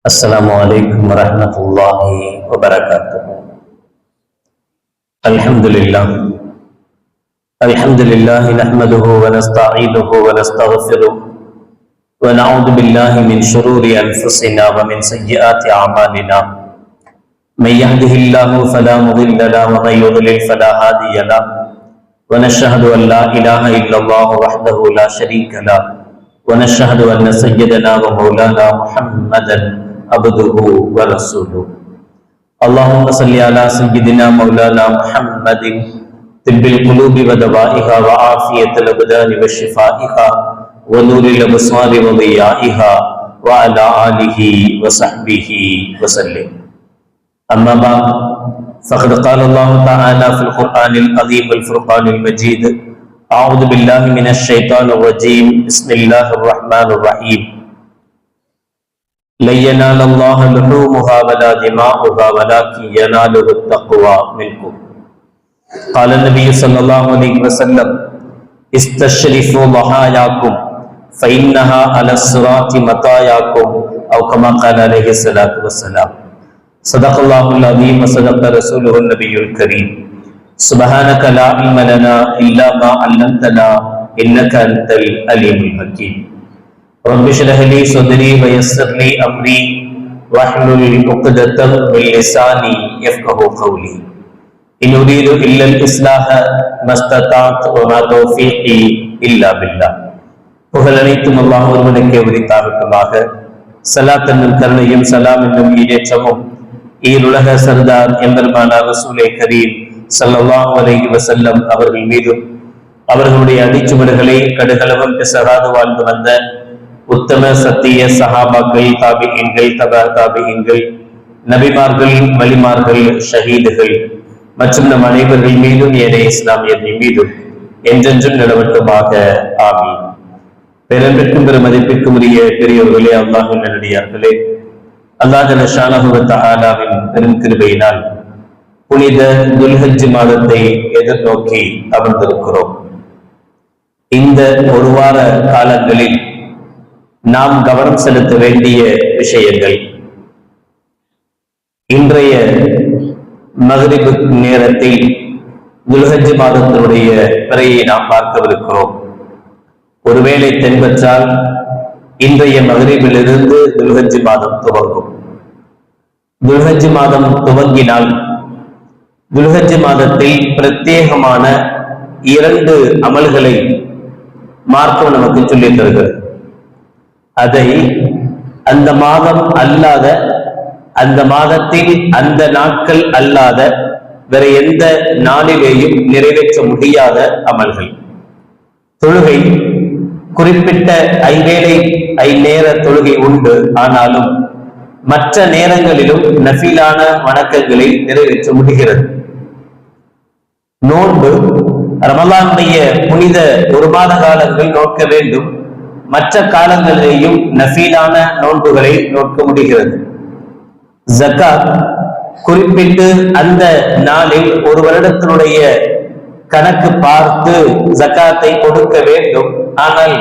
السلام عليكم ورحمة الله وبركاته. الحمد لله نحمده ونستعينه ونستغفره ونعوذ بالله من شرور أنفسنا ومن سيئات أعمالنا. من يهده الله فلا مضل له ومن يضلل فلا هادي له. ونشهد أن لا إله إلا الله وحده لا شريك له. ونشهد أن سيدنا ومولانا محمدا عبده ورسوله. اللهم صل على سيدنا مولانا محمد طب القلوب ودوائها وعافية الأبدان وشفائها ونور الأبصار وضيائها وعلى آله وصحبه وسلم. أما بعد فقد قال الله تعالى في القرآن العظيم والفرقان المجيد: أعوذ بالله من الشيطان الرجيم. بسم الله الرحمن الرحيم. لن ينال الله لحومها ولا دماؤها ولكن يناله التقوى منكم. قال النبي صلى الله عليه وسلم: استشرفوا ضحاياكم فإنها على الصراط مطاياكم، أو كما قال عليه الصلاة والسلام. صدق الله العظيم وصدق رسوله النبي الكريم. سبحانك لا علم لنا إلا ما علمتنا إنك أنت العليم الحكيم. رب اشرح لي صدري ويسر لي أمري واحلل عقدة من لساني يفقهوا قولي. إن أريد إلا الإصلاح ما استطعت وما توفيقي إلا بالله. புகழ் அனைத்தும் அல்லாஹ் ஒருவனுக்கே உரித்தாகட்டுமாக. ஸலாத் என்னும் கருணையும் சலாம் என்னும் ஈடேற்றமும் ஈருலக சர்தார் எம்பெருமானார் ரசூலே கரீம் ஸல்லல்லாஹு அலைஹி வஸல்லம் அவர்கள் மீதும் அவர்களுடைய அடிச்சுவடுகளை கடுகளவும் பிசகாது வாழ்ந்து வந்த உத்தம சத்திய சஹாபாக்கள், தாபிஈன்கள், தபா தாபிஈன்கள், நபிமார்கள், வலிமார்கள், ஷஹீதுகள் மற்றும் நம் அனைவர்கள் மீதும் ஏனைய இஸ்லாமியர்கள் மீதும் என்றென்றும் நிலவட்டுமாக. ஆமீன். பெரும்பிற்கும் பெரும் மதிப்பிற்கும் உரிய பெரியோர்களே, அல்லாஹ்வின் நல்லடியார்களே, அல்லாஹ் ஜல்ல ஷானஹு வ தஆலாவின் பெரும் கிருபையினால் புனித துல்ஹஜ் மாதத்தை எதிர்நோக்கி அமர்ந்திருக்கிறோம். இந்த ஒரு வார காலங்களில் நாம் கவனம் செலுத்த வேண்டிய விஷயங்கள், இன்றைய மக்ரிபு நேரத்தில் துல்ஹஜ் மாதத்தினுடைய பிறையை நாம் பார்க்கவிருக்கிறோம். ஒருவேளை தென்பற்றால் இன்றைய மக்ரிபிலிருந்து துல்ஹஜ் மாதம் துவங்கும். துல்ஹஜ் மாதம் துவங்கினால் துல்ஹஜ் மாதத்தில் பிரத்யேகமான 2 அமல்களை மார்க்கம் நமக்கு சொல்லித் தருகிறது. அதை அந்த மாதம் அல்லாத, அந்த மாதத்தில் அந்த நாட்கள் அல்லாத வேற எந்த நாளிலேயும் நிறைவேற்ற முடியாத அமல்கள். தொழுகை குறிப்பிட்ட 5 வேளை 5 நேர தொழுகை உண்டு. ஆனாலும் மற்ற நேரங்களிலும் நஃபிலான வணக்கங்களை நிறைவேற்ற முடிகிறது. நோன்பு ரமலானுடைய புனித 1 மாத காலங்கள் நோக்க வேண்டும். மற்ற காலங்களிலேயும் நஃபிலான நோன்புகளை நோக்க முடிகிறது. ஜகாத் குறிப்பிட்டு அந்த நாளில் ஒரு வருடத்தினுடைய கணக்கு பார்த்து ஜகாத்தை கொடுக்க வேண்டும். ஆனால்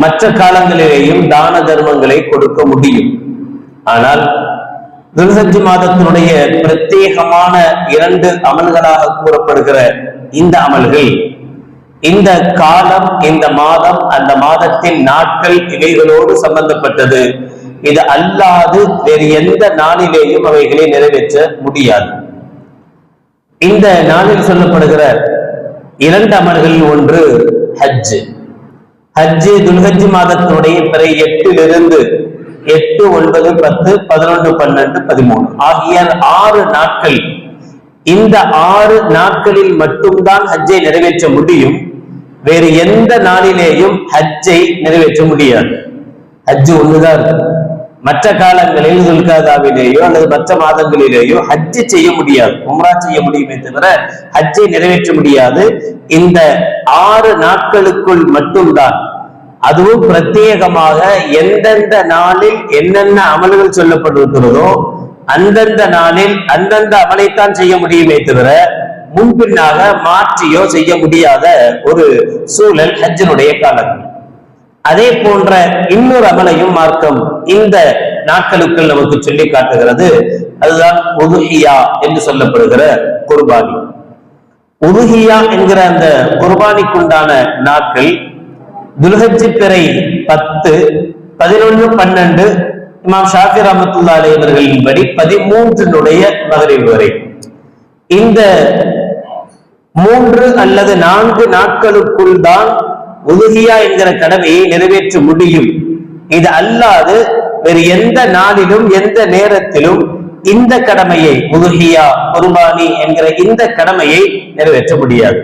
மற்ற காலங்களிலேயும் தான தர்மங்களை கொடுக்க முடியும். ஆனால் துல்ஹஜ் மாதத்தினுடைய பிரத்யேகமான 2 அமல்களாக கூறப்படுகிற இந்த அமல்கள், இந்த காலம், இந்த மாதம், அந்த மாதத்தின் நாட்கள் இவைகளோடு சம்பந்தப்பட்டது. இது அல்லாது வேறு எந்த நாளிலேயும் அவைகளை நிறைவேற்ற முடியாது. இந்த நாளில் சொல்லப்படுகிற 2 அமல்கள், ஒன்று ஹஜ். ஹஜ் துல்ஹஜ் மாதத்தினுடைய பிறை 8லிருந்து 8, 9, 10, 11, 12, 13 ஆகிய 6 நாட்கள். இந்த 6 நாட்களில் மட்டும்தான் ஹஜ்ஜை நிறைவேற்ற முடியும். வேறு எந்த நாளிலேயும் ஹஜ்ஜை நிறைவேற்ற முடியாது. ஹஜ் ஒண்ணுதான். மற்ற காலங்களில் துல்காதாவிலேயோ அல்லது மற்ற மாதங்களிலேயோ ஹஜ்ஜை செய்ய முடியாது. உம்ரா செய்ய முடியுமே தவிர ஹஜ்ஜை நிறைவேற்ற முடியாது. இந்த 6 நாட்களுக்குள் மட்டும்தான். அதுவும் பிரத்யேகமாக எந்தெந்த நாளில் என்னென்ன அமல்கள் சொல்லப்பட்டிருக்கிறதோ அந்தந்த நாளில் அந்தந்த அமலைத்தான் செய்ய முடியுமே தவிர முன்பின்னாக மாற்றியோ செய்ய முடியாத ஒரு சூழல் ஹஜ்ஜினுடைய காலத்தில். அதே போன்ற இன்னொரு அமலையும் மார்க்கம் இந்த நாட்களுக்குள் நமக்கு சொல்லி காட்டுகிறது. அதுதான் உதுஹியா என்று சொல்லப்படுகிற குர்பானி. உதுஹியா என்கிற அந்த குர்பானிக்குண்டான நாட்கள் துல்ஹஜ் பிறை 10, 11, 12 இமாம் ஷாஃபி ரஹ்மத்துல்லாஹி அலைஹி அவர்களின் படி 13 மகரிப் வரை. இந்த 3 அல்லது 4 நாட்களுக்குள் தான் உதுஹியா என்கிற கடமையை நிறைவேற்ற முடியும். இது அல்லாது வேறு எந்த நாளிலும் எந்த நேரத்திலும் இந்த கடமையை, உதுஹியா குர்பானி என்கிற இந்த கடமையை நிறைவேற்ற முடியாது.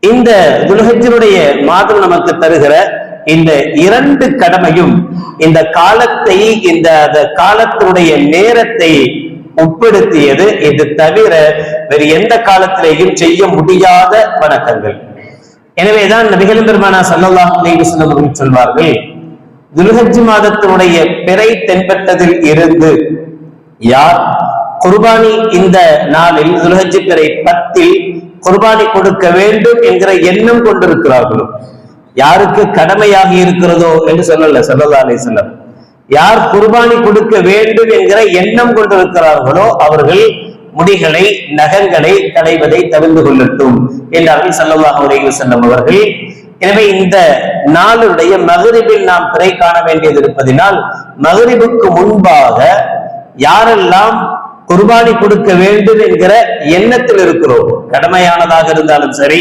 இந்த துல்ஹஜ்ஜுடைய மாதம் நமக்கு தருகிற இந்த 2 கடமையும் இந்த காலத்தை, இந்த காலத்தினுடைய நேரத்தை உட்படுத்தியது. இது தவிர வேறு எந்த காலத்திலேயும் செய்ய முடியாத வணக்கங்கள். எனவேதான் நபிகள் பெருமானா ஸல்லல்லாஹு அலைஹி வஸல்லம் அவர்கள் சொல்வார்கள், துல்ஹஜ் மாதத்தினுடைய பிறை தென்பட்டதில் இருந்து யார் குர்பானி இந்த நாளில் துல்ஹஜ் பிறை 10 குர்பானி கொடுக்க வேண்டும் என்கிற எண்ணம் கொண்டிருக்கிறார்களோ, யாருக்கு கடமையாகி இருக்கிறதோ என்று சொல்லல ஸல்லல்லாஹு அலைஹி வஸல்லம், யார் குர்பானி கொடுக்க வேண்டும் என்கிற எண்ணம் கொண்டிருக்கிறார்களோ அவர்கள் முடிகளை, நகங்களை களைவதை தவிர்த்து கொள்ளட்டும் என்றார்கள் ஸல்லல்லாஹு அலைஹி வஸல்லம் அவர்கள். எனவே இந்த நாளுடைய மகரிபில் நாம் பிறை காண வேண்டியது இருப்பதினால், மகரிபுக்கு முன்பாக யாரெல்லாம் குர்பானி கொடுக்க வேண்டும் என்கிற எண்ணத்தில் இருக்கிறோம், கடமையானதாக இருந்தாலும் சரி,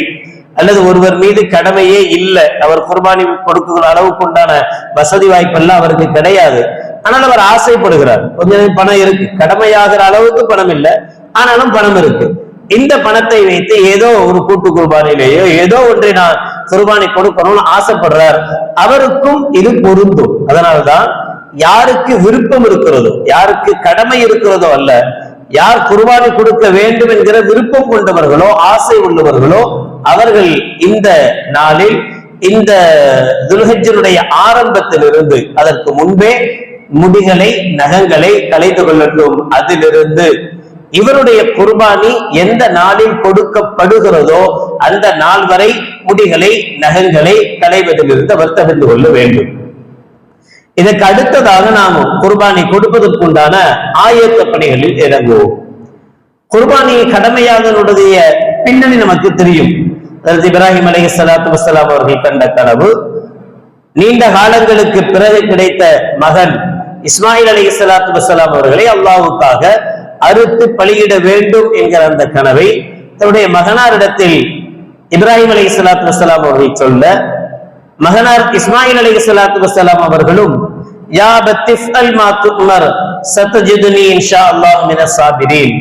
அல்லது ஒருவர் மீது கடமையே இல்லை, அவர் குர்பானி கொடுக்கிற அளவுக்கு உண்டான வசதி வாய்ப்பெல்லாம் அவருக்கு கிடையாது, ஆனால் அவர் ஆசைப்படுகிறார், கொஞ்சம் பணம் இருக்கு, கடமையாகிற அளவுக்கு பணம் இல்லை, ஆனாலும் பணம் இருக்கு, இந்த பணத்தை வைத்து ஏதோ ஒரு கூட்டு குர்பானிலேயோ ஏதோ ஒன்றை நான் குர்பானி கொடுக்கணும்னு ஆசைப்படுறார், அவருக்கும் இது பொருந்தும். அதனால்தான் யாருக்கு விருப்பம் இருக்கிறதோ, யாருக்கு கடமை இருக்கிறதோ அல்ல, யார் குர்பானி கொடுக்க வேண்டும் என்கிற விருப்பம் கொண்டவர்களோ, ஆசை உள்ளவர்களோ, அவர்கள் இந்த நாளில், இந்த துல்ஹஜ்ஜினுடைய ஆரம்பத்திலிருந்து அதற்கு முன்பே முடிகளை, நகங்களை களைந்து கொள்ளட்டும். அதிலிருந்து இவருடைய குர்பானி எந்த நாளில் கொடுக்கப்படுகிறதோ அந்த நாள் வரை முடிகளை, நகங்களை களைவதிலிருந்து அவர் தவிர்த்து கொள்ள வேண்டும். இதற்கு அடுத்ததாக நாம் குர்பானி கொடுப்பதற்குண்டான ஆயத்த பணிகளில் இறங்குவோம். குர்பானி கடமையாதனுடைய பின்னணி நமக்கு தெரியும். இப்ராஹிம் அலைஹிஸ்ஸலாத்து வஸ்ஸலாம் அவர்கள் கண்ட கனவு, நீண்ட காலங்களுக்கு பிறகு கிடைத்த மகன் இஸ்மாயில் அலைஹிஸ்ஸலாத்து வஸ்ஸலாம் அவர்களை அல்லாஹ்வுக்காக அறுத்து பலியிட வேண்டும் என்கிற அந்த கனவை தன்னுடைய மகனாரிடத்தில் இப்ராஹிம் அலைஹிஸ்ஸலாத்து வஸ்ஸலாம் அவர்கள் சொல்ல, மகனார் இஸ்மாயில் அலைஹிஸ்ஸலாத்து வஸ்ஸலாம் அவர்களும் யா பத்திஃஅல் மா துமர் சதஜிதுனி இன்ஷாஅல்லாஹ் மினஸ் சாபிரீன்,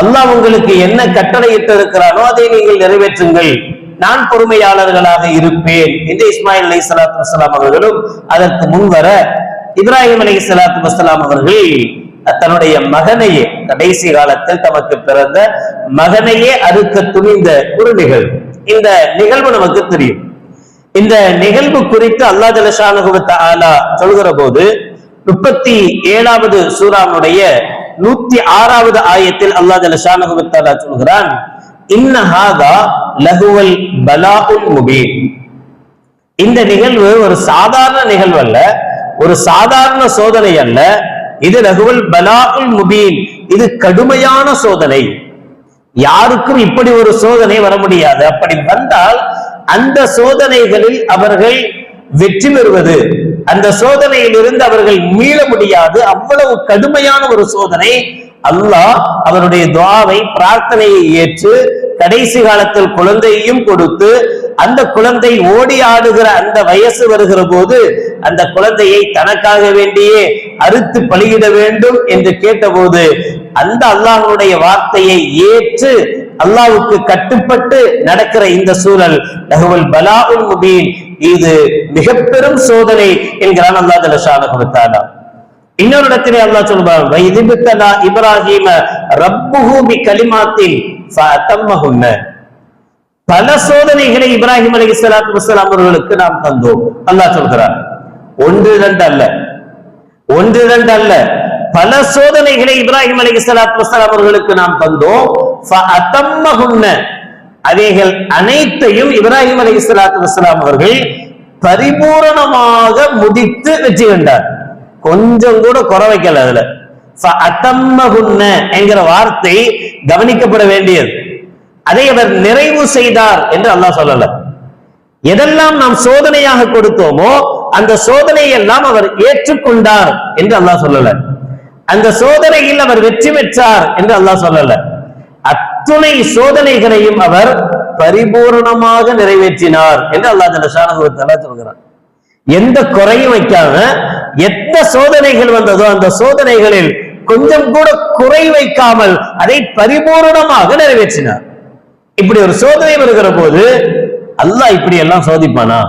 அல்லாஹ் உங்களுக்கு என்ன கட்டளையிட்டு இருக்கிறானோ அதை நீங்கள் நிறைவேற்றுங்கள், நான் பொறுமையாளர்களாக இருப்பேன் என்று இஸ்மாயில் அலைஹிஸ்ஸலாத்து வஸ்ஸலாம் அவர்களும் அதற்கு முன்வர, இப்ராஹிம் அலைஹிஸ்ஸலாத்து வஸ்ஸலாம் அவர்கள் தன்னுடைய மகனையே, கடைசி காலத்தில் தமக்கு பிறந்த மகனையே அறுக்க துணிந்த ஒரு நிகழ்வு. இந்த நிகழ்வு நமக்கு தெரியும். இந்த நிகழ்வு குறித்து அல்லாஹ் ஜல்லஷானஹு வ தஆலா சொல்கிற போது 37வது சூராவுடைய 106வது ஆயத்தில் அல்லாஹ் ஜல்லஷானஹு வ தஆலா சொல்கிறான், இன்ன ஹாதா லஹுவல் பலாஉல் முபீன். இந்த நிகழ்வு ஒரு சாதாரண நிகழ்வு அல்ல, ஒரு சாதாரண சோதனை அல்ல, இது லஹுவல் பலாஉல் முபீன், இது கடுமையான சோதனை. யாருக்கும் இப்படி ஒரு சோதனை வர முடியாது. அப்படி வந்தால் அந்த சோதனைகளில் அவர்கள் வெற்றி பெறுவது, அந்த சோதனையில் இருந்து அவர்கள் மீள முடியாது. அவ்வளவு கடுமையான ஒரு சோதனை. அல்லாஹ் அவருடைய துஆவை, பிரார்த்தனையை ஏற்று கடைசி காலத்தில் குழந்தையையும் கொடுத்து, அந்த குழந்தை ஓடி ஆடுகிற அந்த வயசு வருகிற போது அந்த குழந்தையை தனக்காக வேண்டியே அறுத்து பலியிட வேண்டும் என்று கேட்டபோது அந்த அல்லாஹ்வுடைய வார்த்தையை ஏற்று அல்லாஹ்வுக்கு கட்டுப்பட்டு நடக்கிற இந்த சூழல் லஹுவல் பலாஉல் முபீன், இது மிக பெரும் சோதனை என்கிறான் அல்லாஹ் ஜல்லஷானஹு வ தஆலா. இன்னொரு இடத்திலே அல்லாஹ் சொல்றான், வைதிபத்தலா இப்ராஹீம ரப்புஹு பிகலிமாத்தின் ஃபஅத்தம்மஹுன்ன. பல சோதனைகளை இப்ராஹிம் அலைஹிஸ்ஸலாத்து வஸ்ஸலாம் அவர்களுக்கு நாம் தந்தோம். அல்லாஹ் சொல்கிறார், ஒன்று இரண்டு அல்ல, பல சோதனைகளை இப்ராஹிம் அலைஹிஸ்ஸலாத்து வஸ்ஸலாம் அவர்களுக்கு நாம் தந்தோம். ஃபஅத்தம்மஹுன்ன, அவைகள் அனைத்தையும் இப்ராஹிம் அலைஹிஸ்ஸலாத்து வஸ்ஸலாம் அவர்கள் பரிபூரணமாக முடித்து வெற்றி கண்டார். கொஞ்சம் கூட குறை வைக்கல. அதுல என்கிற வார்த்தை கவனிக்கப்பட வேண்டியது. அதை அவர் நிறைவு செய்தார் என்று அல்லாஹ் சொல்லல. எதெல்லாம் நாம் சோதனையாக கொடுத்தோமோ அந்த சோதனையை எல்லாம் அவர் ஏற்றுக்கொண்டார் என்று அல்லாஹ் சொல்லல. அந்த சோதனையில் அவர் வெற்றி பெற்றார் என்று அல்லாஹ் சொல்லல. அத்துணை சோதனைகளையும் அவர் பரிபூர்ணமாக நிறைவேற்றினார் என்று அல்லாஹ் ஜல்லஷானஹு வ தஆலா சொல்கிறார். எந்த குறையும் வைக்காம எந்த சோதனைகள் வந்ததோ அந்த சோதனைகளில் கொஞ்சம் கூட குறை வைக்காமல் அதை பரிபூர்ணமாக நிறைவேற்றினார். இப்படி ஒரு சோதனை வருகிற போது அல்லாஹ் இப்படி எல்லாம் சோதிப்பானா?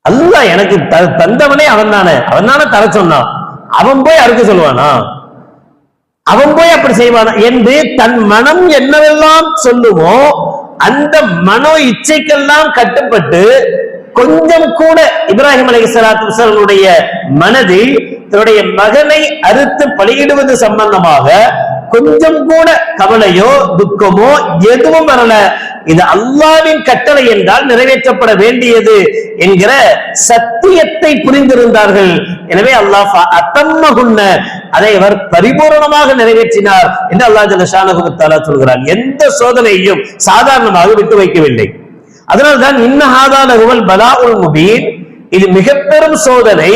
அல்லாஹ் எனக்கு தந்தவனே அவன் தானே தர சொன்னான், அவன் போய் அறுக்க சொல்லுவானா? அவன் போய் அப்படி செய்வானா என்று தன் மனம் என்னவெல்லாம் சொல்லுமோ அந்த மனோ இச்சைக்கெல்லாம் கட்டுப்பட்டு கொஞ்சம் கூட இப்ராஹிம் அலைஹிஸ்ஸலாத்து வஸலாமுடைய மனதில் தன்னுடைய மகனை அறுத்து பலியிடுவது சம்பந்தமாக கொஞ்சம் கூட கவலையோ துக்கமோ எதுவும் வரல. இது அல்லாஹ்வின் கட்டளை என்றால் நிறைவேற்றப்பட வேண்டியது என்கிற சத்தியத்தை புரிந்திருந்தார்கள். எனவே அல்லாஹ் அத்தம்மகுன்ன அதை அவர் பரிபூர்ணமாக நிறைவேற்றினார் என்று அல்லாஹ் ஜல்லஷானஹு வ தஆலா சொல்கிறார். எந்த சோதனையையும் சாதாரணமாக விட்டு வைக்கவில்லை. அதனால்தான் இன்னஹாதா லஹுவல் பலாஉல் முபீன், இது மிக பெரும் சோதனை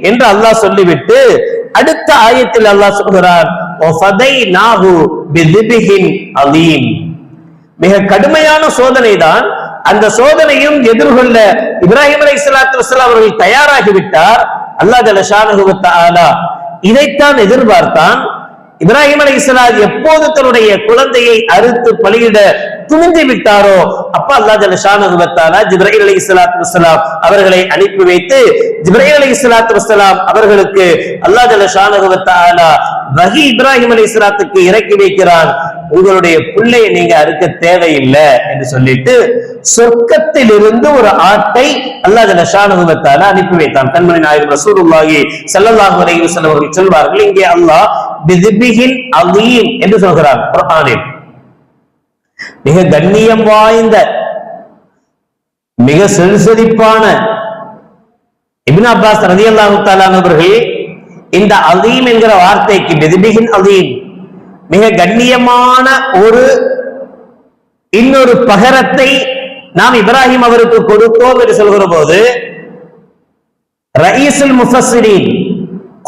என்று அல்லாஹ் சொல்லிவிட்டு அடுத்த ஆயத்தில் அல்லாஹ் சொல்கிறார் வஃபதைனாஹு பிதிபிஹின் அலீம். மிக கடுமையான சோதனை தான். அந்த சோதனையும் எதிர்கொள்ள இப்ராஹிம் அலைஹிஸ்ஸலாத்து வஸலாம் அவர்கள் தயாராகிவிட்டார். அல்லாஹ் ஜல்லஷானஹு வ தஆலா இதைத்தான் எதிர்பார்த்தான். இப்ராஹிம் அலைஹிஸ்ஸலாம் எப்போது தன்னுடைய குழந்தையை அறுத்து பலியிட துணிந்து விட்டாரோ அப்ப அல்லாஹ் ஜல்லஷானஹு வ தஆலா ஜிப்ரீல் அலைஹிஸ்ஸலாத்து வஸலாம் அவர்களை அனுப்பி வைத்து ஜிப்ரீல் அலைஹிஸ்ஸலாத்து வஸலாம் அவர்களுக்கு அல்லாஹ் ஜல்லஷானஹு வ தஆலா வஹி இப்ராஹிம் அலைஹிஸ்ஸலாத்துக்கு இறக்கி வைக்கிறான். உங்களுடைய பிள்ளையை நீங்க அறுக்க தேவையில்லை என்று சொல்லிட்டு சொர்க்கத்தில் இருந்து ஒரு ஆட்டை அல்லாஹ் ஜல்லஷானஹு வ தஆலா அனுப்பி வைத்தான். கண்மணி நாயகம் ரசூலுல்லாஹி ஸல்லல்லாஹு அலைஹி வஸல்லம் அவர்கள் சொல்வார்கள், இங்கே அல்லாஹ் பிதிபிஹின் அலீம் என்று சொல்கிறார் குர்ஆனில். மிக கண்ணியம் வாய்ந்த மிக செல்செழிப்பான இப்னு அப்பாஸ் ரலியல்லாஹு தஆலா அவர்கள் இந்த அலீம் என்கிற வார்த்தைக்கு பிதிபிஹின் அலீம் மிக கண்ணியமான ஒரு இன்னொரு பகரத்தை நாம் இப்ராஹிம் அவருக்கு கொடுத்தோம் என்று சொல்கிற போது ரயீசுல் முஃபஸ்ஸிரீன்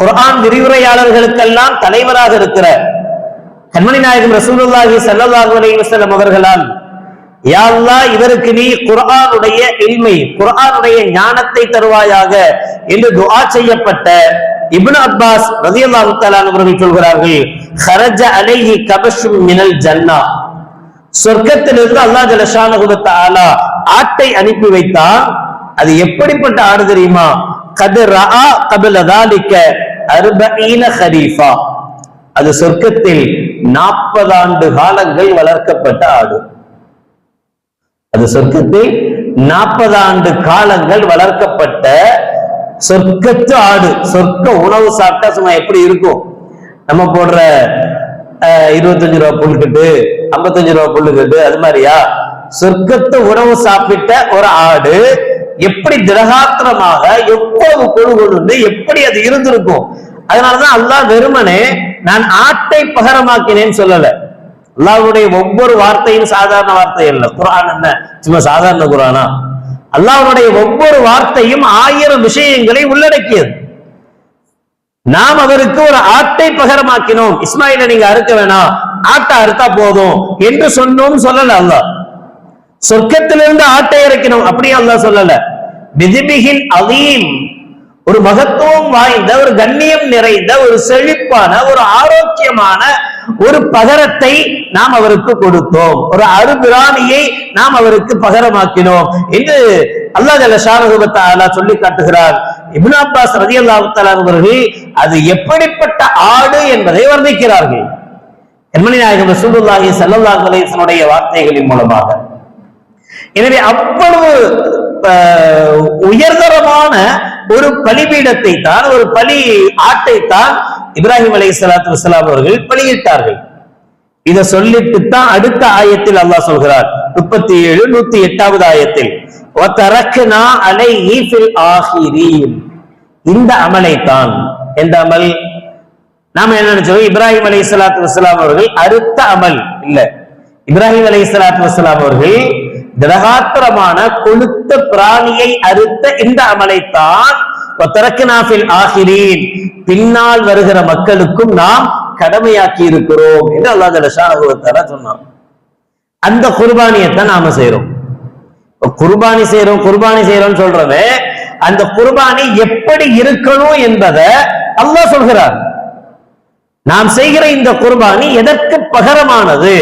குர்ஆன் விரிவுரையாளர்களுக்கெல்லாம் தலைவராக இருக்கிற கண்மணி நாயகம் ரசூலுல்லாஹி ஸல்லல்லாஹு அலைஹி வஸல்லம் அவர்களால் யா அல்லாஹ் இவருக்கு நீ குர்ஆனுடைய இல்மை குர்ஆனுடைய ஞானத்தை தருவாயாக என்று துஆ செய்யப்பட்ட இப்னு அப்பாஸ் ரலியல்லாஹு தஆலா அவர்கள் சொல்கிறார்கள், خرج عليه كبش من الجنة, சொர்க்கத்திலிருந்து அல்லாஹ் ஜல்லஷானஹு வ தஆலா ஆட்டை அனுப்பி வைத்தான். அது எப்படிப்பட்ட ஆடு தெரியுமா? قد رأى قبل ذلك 40 خريفا, அது சொர்க்கத்தில் 40 ஆண்டு காலங்கள் வளர்க்கப்பட்ட ஆடு. அது சொர்க்கத்தில் 40 ஆண்டு காலங்கள் வளர்க்கப்பட்ட சொர்க்கத்து ஆடு. சொர்க்க உணவு சாப்பிட்டா சும்மா எப்படி இருக்கும்? நம்ம போடுற 25 ரூபா புல்கட்டு 55 ரூபா புல்லுக்கட்டு அது மாதிரியா? சொர்க்கத்து உணவு சாப்பிட்ட ஒரு ஆடு எப்படி திரகாத்திரமாக எவ்வளவு கொழு கொண்டு எப்படி அது இருந்திருக்கும். அதனாலதான் அல்லாஹ் வெறுமனே நான் ஆட்டை பகரமாக்கினேன்னு சொல்லல. அல்லாஹ்வுடைய ஒவ்வொரு வார்த்தையும் சாதாரண வார்த்தை அல்ல. குர்ஆன் என்ன சும்மா சாதாரண குர்ஆனா? அல்லாஹ்வுடைய ஒவ்வொரு வார்த்தையும் 1000 விஷயங்களை உள்ளடக்கியது. நாம் அவருக்கு ஒரு ஆட்டை பகரமாக்கினோம். இஸ்மாயிலை நீங்க அறுக்க வேணாம், ஆட்டை அறுத்தா போதும் என்று சொன்னோம் சொல்லல அல்லாஹ். சொர்க்கத்திலிருந்து ஆட்டை இறக்கினோம் அப்படியே அல்லாஹ் சொல்லல. பிதிபிஹின் அலீம், ஒரு மகத்துவம் வாய்ந்த ஒரு கண்ணியம் நிறைந்த ஒரு செழிப்பான ஒரு ஆரோக்கியமான ஒரு பகரத்தை நாம் அவருக்கு கொடுத்தோம். ஒரு அருபிராணியை நாம் அவருக்கு பகரமாக்கினோம் என்று அல்லாஹ் ஜல்லஷானஹு வ தஆலா சொல்லி காட்டுகிறார். இப்னு அப்பாஸ் ரலியல்லாஹு தஆலா அவர்கள் அது எப்படிப்பட்ட ஆடு என்பதை வர்ணிக்கிறார்கள். கண்மணி நாயகம் ரசூலுல்லாஹி ஸல்லல்லாஹு அலைஹி வஸல்லம் வார்த்தைகளின் மூலமாக. எனவே அவ்வளவு உயர்தரமான ஒரு பலிபீடத்தை தான், ஒரு பலி ஆட்டை தான் இப்ராஹிம் அலைஹிஸ்ஸலாத்து வஸலாம் அவர்கள் பலியிட்டார்கள். இத சொல்லிட்டு தான் அடுத்த ஆயத்தில் அல்லாஹ் சொல்கிறார் 37 108வது ஆயத்தில் வதரக்னா அலைஹி ஃபில் ஆகிரீன், இந்த அமலை தான் எந்த அமல்? நாம என்ன நினைச்சோம், இப்ராஹிம் அலைஹிஸ்ஸலாத்து வஸ்ஸலாம் அவர்கள் அறுத்த அமல் இல்ல. இப்ராஹிம் அலைஹிஸ்ஸலாத்து வஸ்ஸலாம் அவர்கள் திடகாத்திரமான கொழுத்த பிராணியை அறுத்த இந்த அமலைத்தான் பின்னால் வருகிற மக்களுக்கும் நாம் கடமையாக்கி இருக்கிறோம் என்று அல்லாஹ் ஜல்லஷானஹு வ தஆலா சொன்னான். அந்த குர்பானியைத்தான் நாம செய்யறோம். குர்பானி செய்யறோம் சொல்றவே அந்த குர்பானி எப்படி இருக்கணும் என்பதை அல்லாஹ் சொல்கிறார். நாம் செய்கிற இந்த குர்பானி எதற்கு பகரமானது,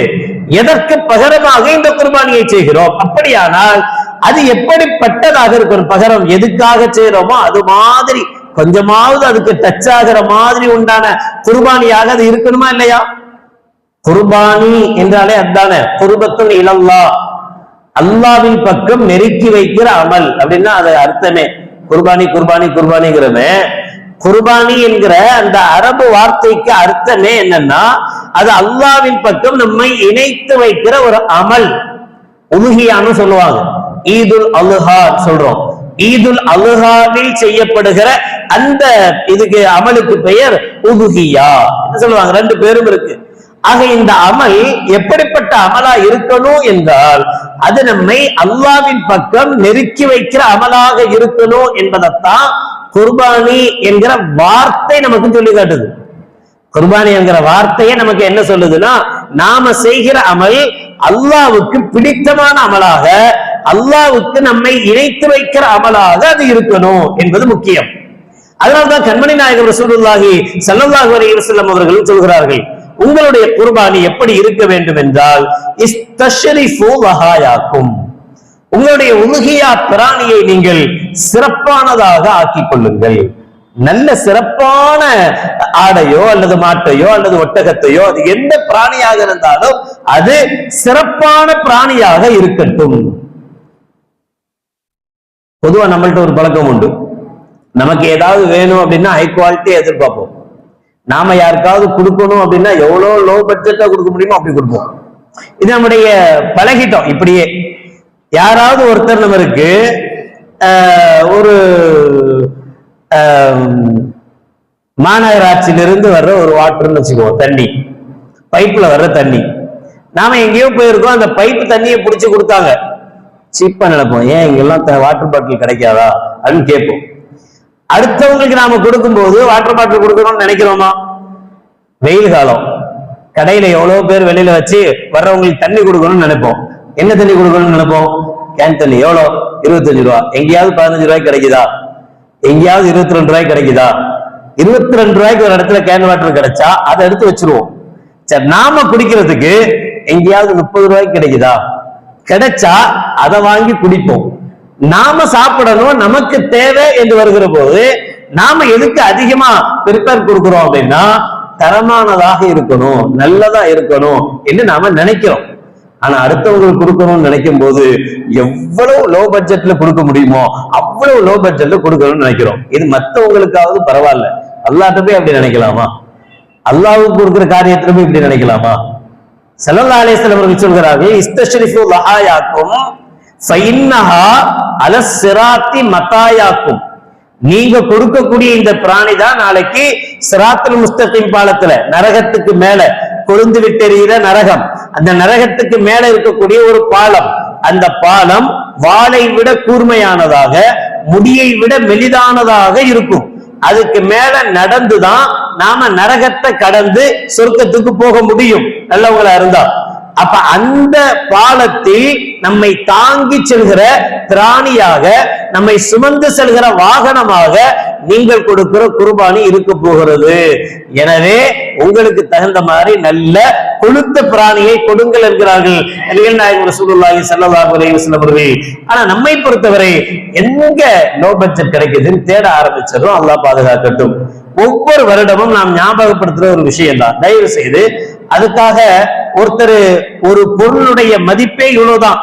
எதற்கு பகரமாக இந்த குர்பானியை செய்கிறோம், அப்படியானால் அது எப்படிப்பட்டதாக இருக்கணும்? பகரம் எதுக்காக செய்யறோமோ அது மாதிரி கொஞ்சமாவது அதுக்கு டச் ஆகிற மாதிரி உண்டான குர்பானியாக அது இருக்கணுமா இல்லையா? குர்பானி என்றாலே அதுதானே, குர்பத்துன் இலல்லாஹ், அல்லாஹ்வின் பக்கம் நெருக்கி வைக்கிற அமல் அப்படின்னா அது அர்த்தமே. குர்பானிங்கிறமே, குர்பானி என்கிற அந்த அரபு வார்த்தைக்கு அர்த்தமே என்னன்னா அது அல்லாஹ்வின் பக்கம் நம்மை இணைத்து வைக்கிற ஒரு அமல். உலுஹியான்னு சொல்லுவாங்க, ஈதுல் அல்ஹா சொல்றோம். ஈதுல் அல்ஹாவில் செய்யப்படுகிற அந்த இதுக்கு அமலுக்கு பெயர் உலுஹியா சொல்லுவாங்க. ரெண்டு பேரும் இருக்கு. ஆக இந்த அமல் எப்படிப்பட்ட அமலா இருக்கணும் என்றால் அது நம்மை அல்லாஹ்வின் பக்கம் நெருக்கி வைக்கிற அமலாக இருக்கணும் என்பதைத்தான் குர்பானி என்கிற வார்த்தை நமக்கு சொல்லி காட்டுது. குர்பானி என்கிற வார்த்தையை நமக்கு என்ன சொல்லுதுன்னா, நாம செய்கிற அமல் அல்லாஹ்வுக்கு பிடித்தமான அமலாக, அல்லாஹ்வுக்கு நம்மை இணைத்து வைக்கிற அமலாக அது இருக்கணும் என்பது முக்கியம். அதனால்தான் கண்மணி நாயகம் ரசூலுல்லாஹி ஸல்லல்லாஹு அலைஹி வஸல்லம் அவர்கள் சொல்கிறார்கள், உங்களுடைய குர்பானி எப்படி இருக்க வேண்டும் என்றால் இஸ்தஷ்ரிஃபு வஹாயாக்கும், உங்களுடைய உலுஹியா பிராணியை நீங்கள் சிறப்பானதாக ஆக்கிக் கொள்ளுங்கள். நல்ல சிறப்பான ஆடையோ அல்லது மாட்டையோ அல்லது ஒட்டகத்தையோ, அது எந்த பிராணியாக இருந்தாலும் அது சிறப்பான பிராணியாக இருக்கட்டும். பொதுவா நம்மள்ட்ட ஒரு பழக்கம் உண்டு, நமக்கு ஏதாவது வேணும் அப்படின்னா ஹை குவாலிட்டி எதிர்பார்ப்போம். நாம யாருக்காவது கொடுக்கணும் அப்படின்னா எவ்வளவு லோ பட்ஜெட்டா கொடுக்க முடியுமோ அப்படி கொடுப்போம். இது நம்முடைய பழகிட்டோம். இப்படியே யாராவது ஒருத்தர் நம்மருக்கு ஒரு மாநகராட்சியிலிருந்து வர்ற ஒரு வாட்டர்னு வச்சுக்குவோம், தண்ணி பைப்ல வர்ற தண்ணி, நாம எங்கேயோ போயிருக்கோம், அந்த பைப்பு தண்ணியை பிடிச்சு கொடுத்தாங்க, சீப்பா நினைப்போம், ஏன் இங்கெல்லாம் வாட்டர் பாட்டில் கிடைக்காதா அப்படின்னு கேட்போம். அடுத்தவங்களுக்கு நாம கொடுக்கும் போது வாட்டர் பாட்டில் கொடுக்கணும்னு நினைக்கிறோமா? வெயில் காலம், கடையில எவ்வளவு பேர் வெளியில வச்சு வர்றவங்களுக்கு தண்ணி கொடுக்கணும்னு நினைப்போம். என்ன தண்ணி கொடுக்கணும்னு நினைப்போம்? கேன் தண்ணி. எவ்வளவு? 25 ரூபா. எங்கேயாவது 15 ரூபாய்க்கு கிடைக்குதா? எங்கேயாவது 22 ரூபாய்க்கு கிடைக்குதா? 22 ரூபாய்க்கு ஒரு இடத்துல கேன் வாட்டர் கிடைச்சா அதை எடுத்து வச்சிருவோம். சரி, நாம குடிக்கிறதுக்கு எங்கேயாவது 30 ரூபாய்க்கு கிடைக்குதா? கிடைச்சா அதை வாங்கி குடிப்போம். நாம சாப்பிடணும், நமக்கு தேவை என்று வருகிற போது நாம எதுக்கு அதிகமா பிரிப்பேர் கொடுக்கிறோம் அப்படின்னா தரமானதாக இருக்கணும், நல்லதா இருக்கணும் என்று நாம நினைக்கிறோம். ஆனா அடுத்தவங்களுக்கு கொடுக்கணும்னு நினைக்கும் போது எவ்வளவு லோ பட்ஜெட்ல கொடுக்க முடியுமோ அவ்வளவு லோ பட்ஜெட்ல கொடுக்கணும்னு நினைக்கிறோம். இது மற்றவங்களுக்காவது பரவாயில்ல, அல்லாஹ்ட்ட போய் அப்படி நினைக்கலாமா? அல்லாஹ்வுக்கு கொடுக்கிற காரியத்துல போய் இப்படி நினைக்கலாமா? ஸல்லல்லாஹு அலைஹி வஸல்லம் அவர்கள் சொல்கிறார்கள், இஸ்தஷ்ரிஃபு லஹாயாக்கும் ஃபஇன்னஹா அலஸ்ஸிராத்தி மதாயாக்கும், நீங்க கொடுக்கக்கூடிய இந்த பிராணி தான் நாளைக்கு சிராத்துல் முஸ்தகீம் பாலத்துல, நரகத்துக்கு மேல கொழுந்து விட்டெறிகிற நரகம், அந்த நரகத்துக்கு மேல இருக்கக்கூடிய ஒரு பாலம், அந்த பாலம் வாளை விட கூர்மையானதாக, முடியை விட மெலிதானதாக இருக்கும். அதுக்கு மேல நடந்துதான் நாம நரகத்தை கடந்து சொர்க்கத்துக்கு போக முடியும் நல்லவங்களா இருந்தா. அப்ப அந்த பாலத்தில் நம்மை தாங்கி செல்கிற திராணியாக, நம்மை சுமந்து செல்கிற வாகனமாக நீங்கள் கொடுக்கிற குர்பானி இருக்க போகிறது. எனவே உங்களுக்கு தகுந்த மாதிரி நல்ல கொழுத்த பிராணியை கொடுங்கள் என்கிறார்கள் நபிகள் நாயகம் ரசூலுல்லாஹி ஸல்லல்லாஹு அலைஹி வஸல்லம் அவர்கள். ஆனா நம்மை பொறுத்தவரை எங்க லோ பட்ஜெட் கிடைக்குதுன்னு தேட ஆரம்பிச்சதும் அல்லாஹ் பாதுகாக்கட்டும். ஒவ்வொரு வருடமும் நாம் ஞாபகப்படுத்துற ஒரு விஷயம் தான், தயவு செய்து அதுக்காக ஒருத்தர் ஒரு பொருளுடைய மதிப்பே இவ்வளவுதான்,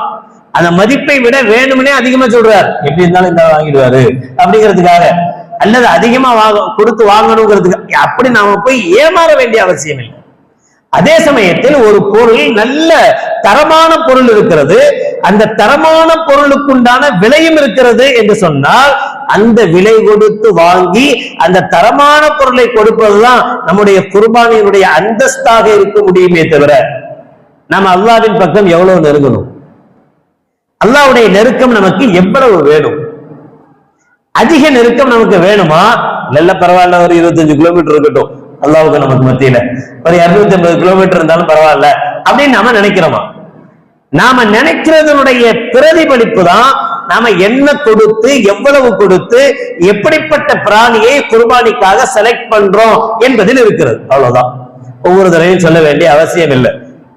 அந்த மதிப்பை விட வேணும்னே அதிகமா சொல்றாரு, எப்படி இருந்தாலும் இந்த வாங்கிடுவாரு அப்படிங்கிறதுக்காக, அல்லது அதிகமா கொடுத்து வாங்கணுங்கிறதுக்கு, அப்படி நாம போய் ஏமாற வேண்டிய அவசியம் இல்லை. அதே சமயத்தில் ஒரு பொருள் நல்ல தரமான பொருள் இருக்கிறது, அந்த தரமான பொருளுக்குண்டான விலையும் இருக்கிறது என்று சொன்னால் அந்த விலை கொடுத்து வாங்கி அந்த தரமான பொருளை கொடுப்பதுதான் நம்முடைய குர்பானியினுடைய அந்தஸ்தாக இருக்க முடியுமே தவிர நம்ம அல்லாஹ்வின் பக்கம் எவ்வளவு நெருங்கணும், அல்லாஹ்வுடைய நெருக்கம் நமக்கு எவ்வளவு வேணும், அதிக நெருக்கம் நமக்கு வேணுமா? நல்ல பரவாயில்ல, ஒரு 25 கிலோமீட்டர் இருக்கட்டும், அல்லாஹ்வுக்கு நமக்கு மத்தியில ஒரு 250 கிலோமீட்டர் இருந்தாலும் பரவாயில்ல அப்படின்னு நாம நினைக்கிறோமா? நாம நினைக்கிறதனுடைய பிரதிபலிப்பு தான் நாம என்ன கொடுத்து எவ்வளவு கொடுத்து எப்படிப்பட்ட பிராணியை குர்பானிக்காக செலக்ட் பண்றோம் என்பதில் இருக்கிறது. அவ்வளவுதான். ஒவ்வொரு தடவையும் சொல்ல வேண்டிய அவசியம் இல்லை.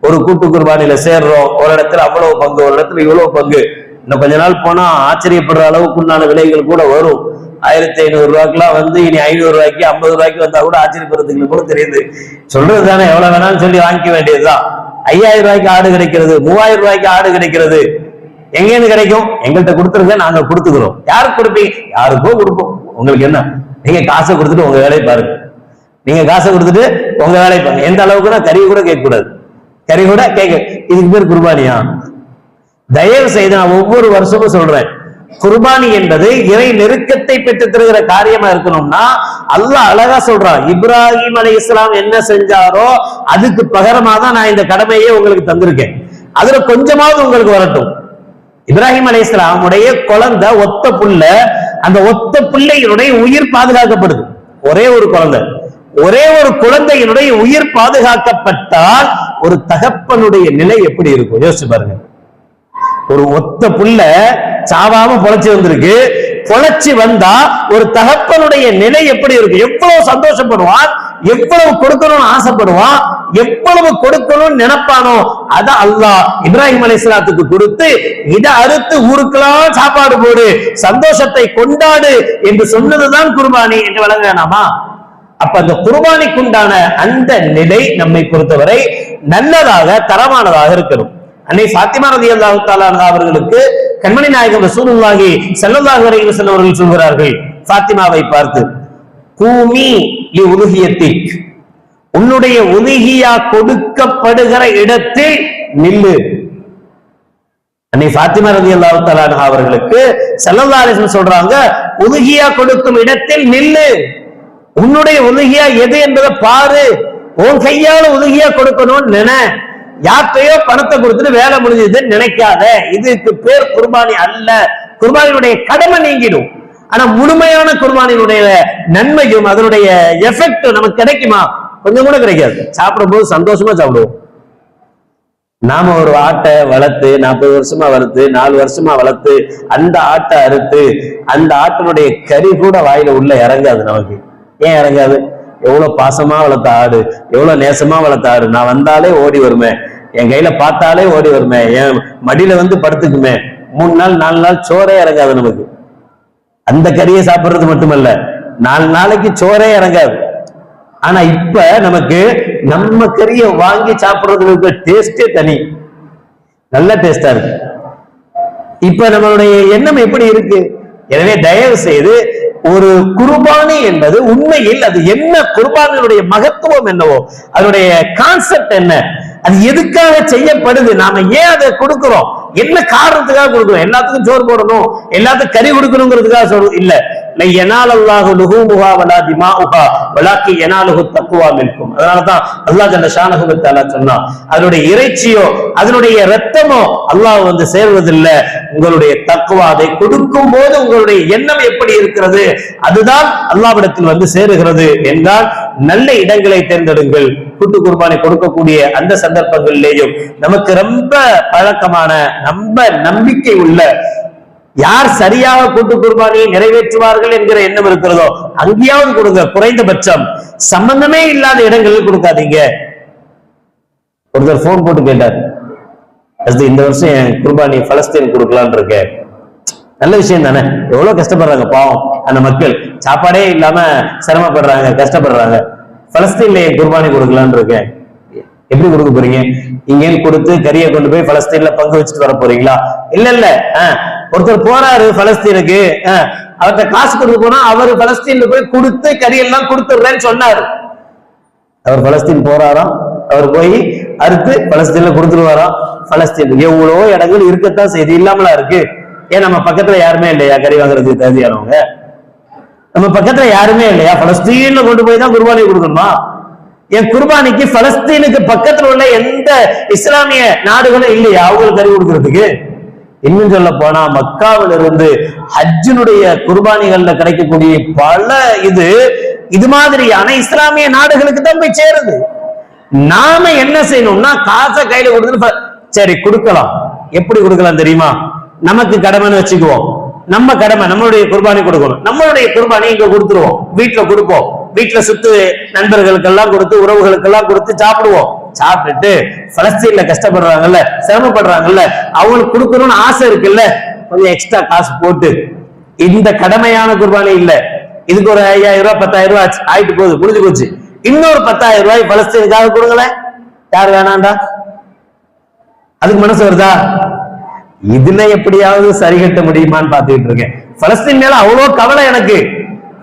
ஒரு கூட்டு குர்பானில சேர்றோம், ஒரு இடத்துல அவ்வளவு பங்கு, ஒரு இடத்துல இவ்வளவு பங்கு. இன்னும் கொஞ்ச நாள் போனா ஆச்சரியப்படுற அளவுக்கு உண்டான விலைகள் கூட வரும். 1500 ரூபாய்க்குலாம் இனி 500 ரூபாய்க்கு 50 ரூபாய்க்கு வந்தா கூட ஆச்சரியப்படுறதுக்கு கூட தெரியுது. சொல்றது தானே, எவ்வளவு வேணாலும் சொல்லி வாங்கிக்க வேண்டியதுதான். 5000 ரூபாய்க்கு ஆடு கிடைக்கிறது, 3000 ரூபாய்க்கு ஆடு கிடைக்கிறது. எங்கேன்னு கிடைக்கும்? எங்கள்கிட்ட கொடுத்துருங்க, நாங்க கொடுத்துக்கிறோம். யாருக்கு கொடுப்பீங்க? யாருக்கோ கொடுப்போம். உங்களுக்கு என்ன, நீங்க காசை கொடுத்துட்டு உங்க வேலையை பாருங்க. நீங்க காசை கொடுத்துட்டு உங்க வேலையை பாருங்க. எந்த அளவுக்குன்னா கறி கூட கேட்க கூடாது. கறி கூட கேட்க, இதுக்கு பேர் குர்பானியா? தயவு செய்து நான் ஒவ்வொரு வருஷமும் சொல்றேன், குர்பானி என்பது இறை நெருக்கத்தை பெற்று தருகிற காரியமா இருக்கணும்னா அல்லாஹ் அழகா சொல்றான், இப்ராஹிம் அலைஹிஸ்ஸலாம் என்ன செஞ்சாரோ அதுக்கு பகரமா தான் நான் இந்த கடமையை உங்களுக்கு தந்திருக்கேன். அதுல கொஞ்சமாவது உங்களுக்கு வரட்டும். இப்ராஹிம் அலைஹிஸ்ஸலாம் உடைய குழந்தை ஒத்த புள்ள, அந்த ஒத்த பிள்ளையினுடைய உயிர் பாதுகாக்கப்படுது. ஒரே ஒரு குழந்தை, ஒரே ஒரு குழந்தையினுடைய உயிர் பாதுகாக்கப்பட்டால் ஒரு தகப்பனுடைய நிலை எப்படி இருக்கும் யோசிச்சு பாருங்க. ஒரு ஒத்த புள்ள சாவாம பொழைச்சு வந்திருக்கு, பொழைச்சு வந்தா ஒரு தகப்பனுடைய நிலை எப்படி இருக்கு? எவ்வளவு சந்தோஷப்படுவான், எவ்வளவு கொடுக்கணும்னு ஆசைப்படுவான், எவ்வளவு கொடுக்கணும்னு நினைப்பானோ அத அல்லாஹ் இப்ராஹிம் அலைஹிஸ்ஸலாத்துக்கு கொடுத்து, இதை அறுத்து ஊருக்கெல்லாம் சாப்பாடு போடு, சந்தோஷத்தை கொண்டாடு என்று சொன்னதுதான் குர்பானி என்று வழங்க வேணாமா? அப்ப அந்த குர்பானிக்குண்டான அந்த நிலை நம்மை பொறுத்தவரை நல்லதாக தரமானதாக இருக்கணும். அன்னை ஃபாத்திமா ரலியல்லாஹு தஆலா அன்ஹா அவர்களுக்கு கண்மணி நாயகம் ரசூலுல்லாஹி ஸல்லல்லாஹு அலைஹி வஸல்லம் அவர்கள் சொல்கிறார்கள், ஃபாத்திமாவை பார்த்து, கூமி லி உலுஹியத்திக், உன்னுடைய உலுஹியா கொடுக்கப்படுகிற இடத்தில் நில்லு. அன்னை ஃபாத்திமா ரலியல்லாஹு தஆலா அன்ஹா அவர்களுக்கு ஸல்லல்லாஹு அலைஹி வஸல்லம் சொல்றாங்க, உலுஹியா கொடுக்கும் இடத்தில் நில்லு. உன்னுடைய உலுஹியா எது என்பதை பாரு. உன் கையால உலுஹியா கொடுக்கணும்னு நினை. யார்கிட்டயோ பணத்தை கொடுத்துட்டு வேலை முடிஞ்சதுன்னு நினைக்காத. இதுக்கு பேர் குர்பானி அல்ல. குர்பானியுடைய கடமை நீங்கிடும். ஆனா முழுமையான குர்பானியுடைய நன்மையும் அதனுடைய எஃபெக்ட் நமக்கு கிடைக்குமா? கொஞ்சம் கூட கிடைக்காது. சாப்பிடும் போது சந்தோஷமா சாப்பிடுவோம். நாம ஒரு ஆட்டை வளர்த்து 40 வருஷமா வளர்த்து 4 வருஷமா வளர்த்து அந்த ஆட்டை அறுத்து அந்த ஆட்டினுடைய கறி கூட வாயில உள்ள இறங்காது. நமக்கு ஏன் இறங்காது? எவ்வளவு பாசமா வளர்த்த ஆடு, எவ்வளவு நேசமா வளர்த்த ஆடு. நான் வந்தாலே ஓடி வருமே, என் கையில பார்த்தாலே ஓடி வருமே, என் மடியில படுத்துக்குமே. 3 நாள் 4 நாள் சோறே இறங்காது நமக்கு. அந்த கறியை சாப்பிடுறது மட்டுமல்ல, 4 நாளைக்கு சோறே இறங்காது. ஆனா இப்ப நமக்கு நம்ம கறியை வாங்கி சாப்பிடுறதுக்கு டேஸ்டே தனி, நல்ல டேஸ்டா இருக்கு. இப்ப நம்மளுடைய எண்ணம் எப்படி இருக்கு? எனவே தயவு செய்து ஒரு குர்பானி என்பது உண்மையில் அது என்ன, குர்பானியுடைய மகத்துவம் என்னவோ, அதனுடைய கான்செப்ட் என்ன, அது எதுக்காக செய்யப்படுது, நாம ஏன் அதை கொடுக்கிறோம், என்ன காரணத்துக்காக கொடுக்கிறோம்? எல்லாத்துக்கும் சோறு போடணும், எல்லாத்துக்கும் கறி கொடுக்கணுங்கிறதுக்காக சொல்றோம் இல்ல. யனாலல்லாஹு லுஹூமுஹா வலா திமாஉஹா வலாக்கி யனாலுஹு தக்வா மின்கும். அதனாலதான் அல்லாஹ் ஜல்ல ஷானஹு வ தஆலா சொன்னான், அதனுடைய இறைச்சியோ அதனுடைய இரத்தமோ அல்லாஹ் சேர்வதில்லை, உங்களுடைய தக்வா. அதை கொடுக்கும் போது உங்களுடைய எண்ணம் எப்படி இருக்கிறது அதுதான் அல்லாஹ்விடத்தில் சேருகிறது என்றால் நல்ல இடங்களை தேர்ந்தெடுங்கள். கூட்டு குர்பானை கொடுக்கக்கூடிய அந்த சந்தர்ப்பங்களிலேயும் நமக்கு ரொம்ப பழக்கமான ரொம்ப நம்பிக்கை உள்ள, யார் சரியாக கூட்டு குர்பானியை நிறைவேற்றுவார்கள் என்கிற எண்ணம் இருக்கிறதோ அங்கேயாவது கொடுங்க. குறைந்தபட்சம் சம்பந்தமே இல்லாத இடங்களில் கொடுக்காதீங்க. ஒருத்தர் போன் போட்டு கேட்டார், இந்த வருஷம் என் குர்பானி பலஸ்தீன் கொடுக்கலான் இருக்கேன். நல்ல விஷயம் தானே, எவ்வளவு கஷ்டப்படுறாங்க பாவம் அந்த மக்கள், சாப்பாடே இல்லாம சிரமப்படுறாங்க, கஷ்டப்படுறாங்க. பலஸ்தீன்ல என் குர்பானி கொடுக்கலான் இருக்கேன். எப்படி கொடுக்க போறீங்க? இங்கேன்னு கொடுத்து கறியை கொண்டு போய் பலஸ்தீன்ல பங்கு வச்சுட்டு வர போறீங்களா? இல்ல இல்ல, ஒருத்தர் போறாரு பலஸ்தீனுக்கு, அவர்கிட்ட காசு கொடுக்க போனா அவரு பலஸ்தீன்ல போய் கொடுத்து கறியெல்லாம் கொடுத்துடுறேன்னு சொன்னாரு. அவர் பலஸ்தீன் போறாராம், அவர் போய் அறுத்து பலஸ்தீன்ல கொடுத்துருவாராம். பலஸ்தீன் எவ்வளவோ இடங்கள் இருக்கத்தான் செய்து, இல்லாமலா இருக்கு. ஏன் நம்ம பக்கத்துல யாருமே இல்லையா கறி வாங்குறதுக்கு தகுதியானவங்க? நம்ம பக்கத்துல யாருமே இல்லையா? பலஸ்தீன்ல கொண்டு போய் தான் குர்பானி கொடுக்கணுமா? என் குர்பானிக்கு பலஸ்தீனுக்கு பக்கத்துல உள்ள எந்த இஸ்லாமிய நாடுகளும் இல்லையா அவங்களுக்கு கறி கொடுக்கறதுக்கு? இன்னும் சொல்ல போனா மக்காவில இருந்து ஹஜ்ஜினுடைய குர்பானிகள்ல கிடைக்கக்கூடிய பல இது மாதிரியான இஸ்லாமிய நாடுகளுக்கு தான் போய் சேருது. நாம என்ன செய்யணும்னா காசை கையில கொடுத்து சரி கொடுக்கலாம். எப்படி கொடுக்கலாம் தெரியுமா? நமக்கு கடமைன்னு வச்சுக்குவோம். நம்ம கடமை நம்மளுடைய குர்பானி கொடுக்கணும். நம்மளுடைய குர்பானி இங்க கொடுத்துருவோம், வீட்டுல கொடுப்போம். வீட்டுல சுத்து நண்பர்களுக்கெல்லாம் கொடுத்து, உறவுகளுக்கெல்லாம் கொடுத்து சாப்பிடுவோம். சாப்பிட்டுட்டு பலஸ்தீன்ல கஷ்டப்படுறாங்கல்ல, சிரமப்படுறாங்கல்ல, அவங்களுக்கு கொடுக்கணும்னு ஆசை இருக்குல்ல, கொஞ்சம் எக்ஸ்ட்ரா காசு போட்டு, இந்த கடமையான குர்பானி இல்ல, இதுக்கு ஒரு 5000 ரூபாய் 10,000 ரூபாய் ஆயிட்டு போகுது, முடிஞ்சு போச்சு. இன்னொரு 10,000 ரூபாய் பலஸ்தீனுக்காக கொடுங்களேன். யார் வேணாண்டா? அதுக்கு மனசு வருதா? இதுல எப்படியாவது சரி கட்ட முடியுமான்னு பாத்துக்கிட்டு இருக்கேன். பலஸ்தீன் மேல அவ்வளவு கவலை எனக்கு.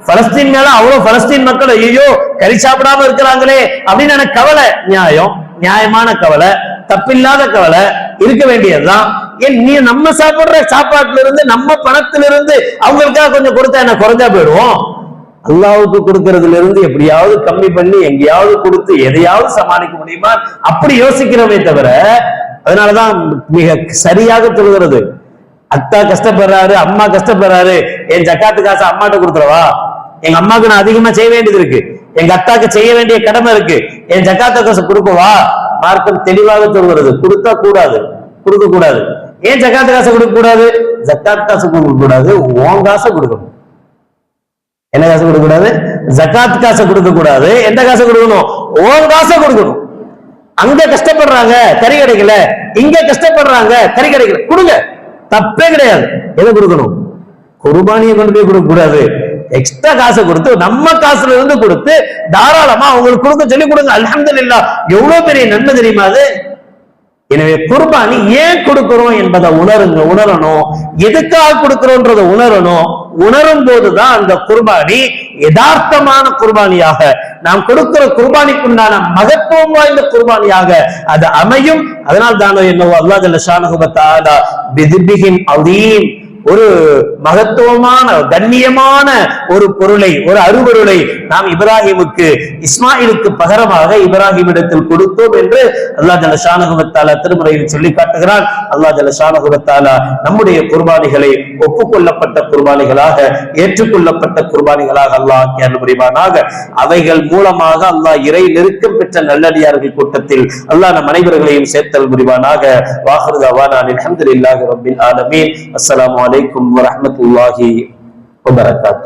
பலஸ்தீன் மேல அவ்வளவு பலஸ்தீன் மக்கள் ஐயோ கறி சாப்பிடாம இருக்கிறாங்களே அப்படின்னு எனக்கு கவலை. நியாயம், நியாயமான கவலை, தப்பில்லாத கவலை, இருக்க வேண்டியதுதான். ஏன் நீ நம்ம சாப்பிடுற சாப்பாட்டுல இருந்து நம்ம பணத்திலிருந்து அவங்களுக்காக கொஞ்சம் கொடுத்தா என்ன குறைஞ்சா போயிடுவோம்? அல்லாவுக்கு கொடுக்கறதுல இருந்து எப்படியாவது கம்மி பண்ணி எங்கேயாவது கொடுத்து எதையாவது சமாளிக்க முடியுமா அப்படி யோசிக்கிறோமே தவிர, அதனாலதான் மிக சரியாக சொல்கிறது, அத்தா கஷ்டப்படுறாரு, அம்மா கஷ்டப்படுறாரு, என் ஜக்காத்து காசு அம்மாட்ட கொடுத்துறவா? எங்க அம்மாவுக்கு நான் அதிகமா செய்ய வேண்டியது இருக்கு, எங்க அத்தாக்கு செய்ய வேண்டிய கடமை இருக்கு, என் ஜக்காத்து காசு கொடுக்கவா? மார்க்கம் தெளிவாக சொல்கிறது, கொடுத்தா கூடாது, கொடுக்க கூடாது. ஏன் ஜக்காத்து காசை கொடுக்க கூடாது? ஜக்காத் காசு கொடுக்க கூடாது, உன் காசை கொடுக்கணும். என்ன காசு கொடுக்க கூடாது? ஜக்காத் காசை கொடுக்க கூடாது. எந்த காசை கொடுக்கணும்? உன் காசை கொடுக்கணும். அங்க கஷ்டப்படுறாங்க கறி கிடைக்கல, இங்க கஷ்டப்படுறாங்க கறி கிடைக்கல, கொடுங்க, தப்பே கிடையாது. எதை கொடுக்கணும்? குர்பானியை கொண்டு போய் கொடுக்க கூடாது. எக்ஸ்ட்ரா காசை கொடுத்து நம்ம காசுல இருந்து கொடுத்து தாராளமா அவங்களுக்கு கொடுக்க சொல்லி கொடுங்க. அல்ஹம்துலில்லாஹ், எவ்வளவு பெரிய நன்மை தெரியுமா அது? எனவே குர்பானி ஏன் கொடுக்கிறோம் என்பதை உணரணும். எதுக்காக கொடுக்கிறோன்றதை உணரணும். உணரும் போதுதான் அந்த குர்பானி யதார்த்தமான குர்பானியாக, நாம் கொடுக்கிற குர்பானிக்குண்டான மகத்துவம் வாய்ந்த குர்பானியாக அது அமையும். அதனால் தானோ என்னவோ அல்லாஹ் ஜல்ல ஷானஹு வ தஆலா பிதிபிஹின் அதீம், ஒரு மகத்துவமான கண்ணியமான ஒரு பொருளை, ஒரு அருபொருளை நாம் இப்ராஹிமுக்கு, இஸ்மாயிலுக்கு பகரமாக இப்ராஹிமிடத்தில் கொடுத்தோம் என்று அல்லாஹ் ஜல்ல ஷானஹு வ தஆலா திருமறையில் சொல்லி காட்டுகிறான். அல்லாஹ் ஜல்ல ஷானஹு வ தஆலா நம்முடைய குர்பானிகளை ஒப்புக்கொள்ளப்பட்ட குர்பானிகளாக, ஏற்றுக்கொள்ளப்பட்ட குர்பானிகளாக அல்லாஹ் அருள் புரிவானாக. அவைகள் மூலமாக அல்லாஹ் இறை நெருக்கம் பெற்ற நல்லடியார்கள் கூட்டத்தில் அல்லாஹ் நம் அனைவர்களையும் சேர்த்தல் புரிவானாக. வாஹிரு தஅவானா அல்ஹம்துலில்லாஹி ரப்பில் ஆலமீன். அஸ்ஸலாமு அலைக்கும் வரஹ்மத்துல்லாஹி வபரகாத்துஹு.